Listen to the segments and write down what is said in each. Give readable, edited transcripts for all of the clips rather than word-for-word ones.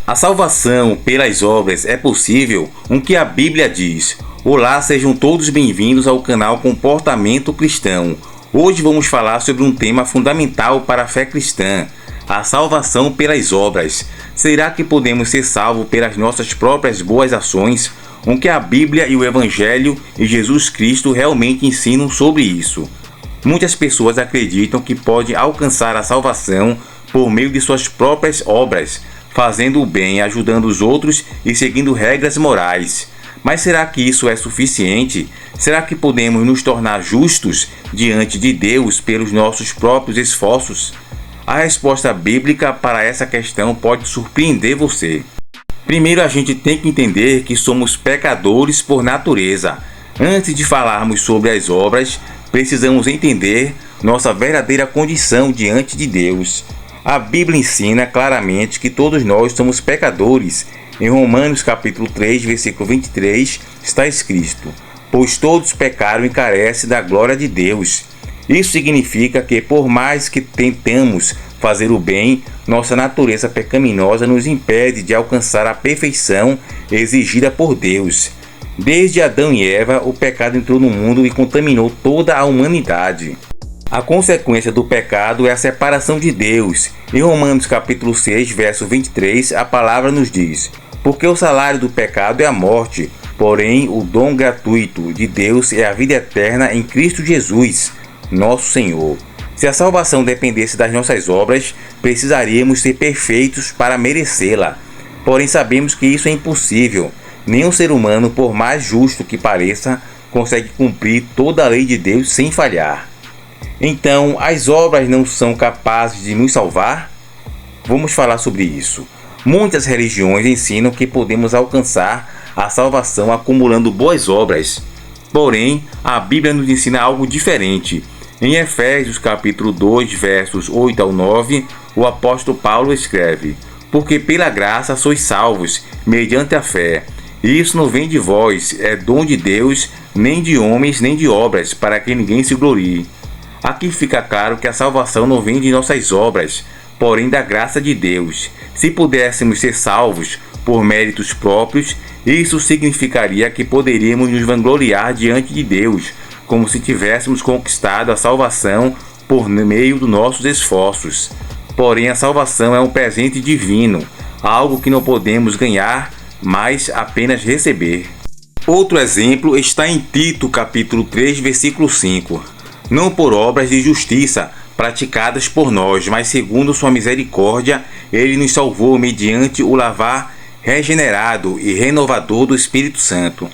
A salvação pelas obras é possível? O que a Bíblia diz? Olá, sejam todos bem-vindos ao canal Comportamento Cristão. Hoje vamos falar sobre um tema fundamental para a fé cristã: a salvação pelas obras. Será que podemos ser salvos pelas nossas próprias boas ações? O que a Bíblia e o Evangelho e Jesus Cristo realmente ensinam sobre isso? Muitas pessoas acreditam que podem alcançar a salvação por meio de suas próprias obras, fazendo o bem, ajudando os outros e seguindo regras morais. Mas será que isso é suficiente? Será que podemos nos tornar justos diante de Deus pelos nossos próprios esforços? A resposta bíblica para essa questão pode surpreender você. Primeiro, a gente tem que entender que somos pecadores por natureza. Antes de falarmos sobre as obras, precisamos entender nossa verdadeira condição diante de Deus. A Bíblia ensina claramente que todos nós somos pecadores. Em Romanos capítulo 3, versículo 23, está escrito: pois todos pecaram e carecem da glória de Deus. Isso significa que, por mais que tentemos fazer o bem, nossa natureza pecaminosa nos impede de alcançar a perfeição exigida por Deus. Desde Adão e Eva, o pecado entrou no mundo e contaminou toda a humanidade. A consequência do pecado é a separação de Deus. Em Romanos capítulo 6, verso 23, a palavra nos diz: porque o salário do pecado é a morte, porém o dom gratuito de Deus é a vida eterna em Cristo Jesus, nosso Senhor. Se a salvação dependesse das nossas obras, precisaríamos ser perfeitos para merecê-la. Porém sabemos que isso é impossível. Nenhum ser humano, por mais justo que pareça, consegue cumprir toda a lei de Deus sem falhar. Então, as obras não são capazes de nos salvar? Vamos falar sobre isso. Muitas religiões ensinam que podemos alcançar a salvação acumulando boas obras. Porém, a Bíblia nos ensina algo diferente. Em Efésios capítulo 2, versos 8 ao 9, o apóstolo Paulo escreve: porque pela graça sois salvos, mediante a fé. E isso não vem de vós, é dom de Deus, nem de homens, nem de obras, para que ninguém se glorie. Aqui fica claro que a salvação não vem de nossas obras, porém da graça de Deus. Se pudéssemos ser salvos por méritos próprios, isso significaria que poderíamos nos vangloriar diante de Deus, como se tivéssemos conquistado a salvação por meio dos nossos esforços. Porém, a salvação é um presente divino, algo que não podemos ganhar, mas apenas receber. Outro exemplo está em Tito capítulo 3, versículo 5. Não por obras de justiça praticadas por nós, mas segundo sua misericórdia, ele nos salvou mediante o lavar regenerado e renovador do Espírito Santo.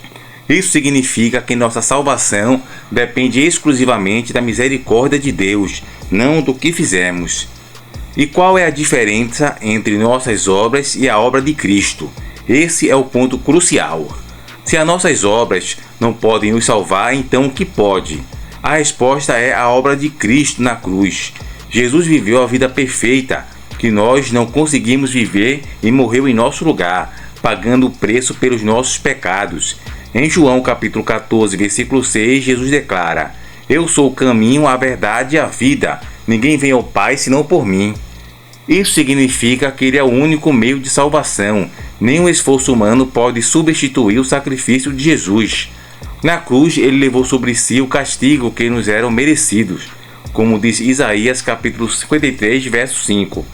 Isso significa que nossa salvação depende exclusivamente da misericórdia de Deus, não do que fizemos. E qual é a diferença entre nossas obras e a obra de Cristo? Esse é o ponto crucial. Se as nossas obras não podem nos salvar, então o que pode? A resposta é a obra de Cristo na cruz. Jesus viveu a vida perfeita que nós não conseguimos viver e morreu em nosso lugar, pagando o preço pelos nossos pecados. Em João capítulo 14, versículo 6, Jesus declara: eu sou o caminho, a verdade e a vida. Ninguém vem ao Pai senão por mim. Isso significa que Ele é o único meio de salvação. Nenhum esforço humano pode substituir o sacrifício de Jesus. Na cruz, Ele levou sobre si o castigo que nos eram merecidos, como diz Isaías capítulo 53, verso 5.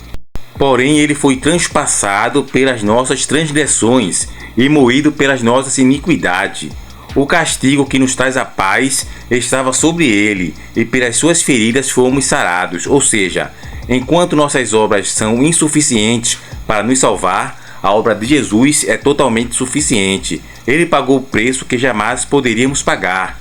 Porém, Ele foi transpassado pelas nossas transgressões e moído pelas nossas iniquidades. O castigo que nos traz a paz estava sobre Ele, e pelas suas feridas fomos sarados. Ou seja, enquanto nossas obras são insuficientes para nos salvar, a obra de Jesus é totalmente suficiente. Ele pagou o preço que jamais poderíamos pagar.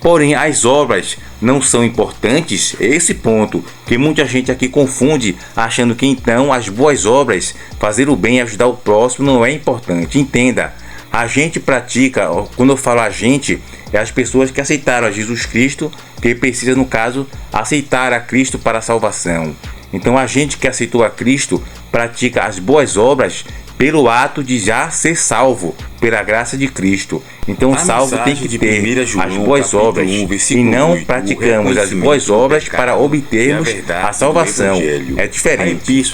Porém, as obras não são importantes? É esse ponto que muita gente aqui confunde, achando que então as boas obras, fazer o bem e ajudar o próximo, não é importante. Entenda, a gente pratica, quando eu falo a gente, é as pessoas que aceitaram a Jesus Cristo, que precisa, no caso, aceitar a Cristo para a salvação. Então a gente que aceitou a Cristo pratica as boas obras pelo ato de já ser salvo, pela graça de Cristo. Então o salvo tem que ter as boas obras, e não praticamos as boas obras para obtermos a salvação. É diferente.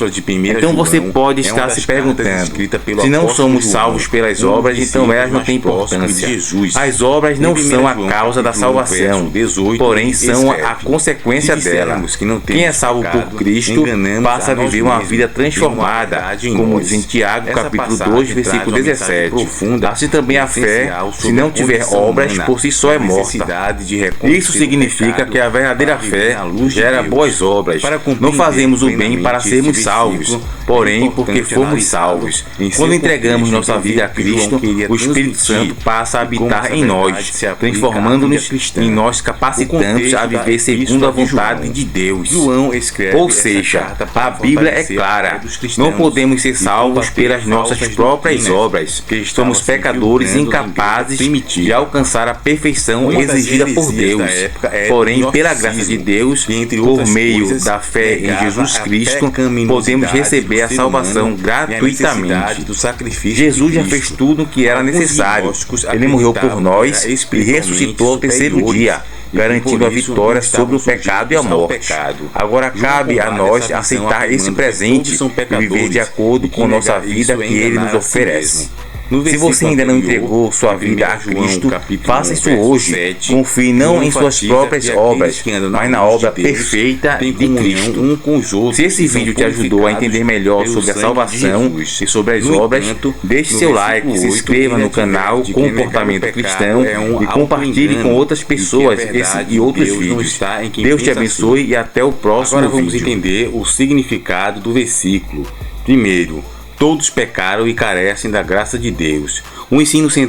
Então você pode estar se perguntando, se não somos salvos pelas obras, então elas não têm importância. As obras não são a causa da salvação, porém são a consequência dela. Quem é salvo por Cristo passa a viver uma vida transformada, como diz em Tiago, capítulo 2, versículo 17. Assim também a fé, se não tiver obras, por si só é morta. Isso significa que a verdadeira fé gera boas obras. Não fazemos o bem para sermos salvos, porém porque fomos salvos. Quando entregamos nossa vida a Cristo, o Espírito Santo passa a habitar em nós, transformando-nos em nós capacitantes a viver segundo a vontade de Deus. Ou seja, a Bíblia é clara. Não podemos ser salvos pelas nossas próprias obras. Somos pecadores incapazes de alcançar a perfeição exigida por Deus. Porém, pela graça de Deus, por meio da fé em Jesus Cristo, podemos receber a salvação gratuitamente. Jesus já fez tudo o que era necessário. Ele morreu por nós e ressuscitou ao terceiro dia, garantindo a vitória sobre o pecado e a morte. Agora cabe a nós aceitar esse presente e viver de acordo com nossa vida que Ele nos oferece. Se você ainda não entregou sua vida a Cristo, faça isso hoje. Confie não em suas próprias obras, mas na obra perfeita de Cristo. Se esse vídeo te ajudou a entender melhor sobre a salvação e sobre as obras, deixe seu like, se inscreva no canal Comportamento Cristão e compartilhe com outras pessoas esse e outros vídeos. Deus te abençoe e até o próximo vídeo. Agora vamos entender o significado do versículo. Primeiro, todos pecaram e carecem da graça de Deus. O ensino central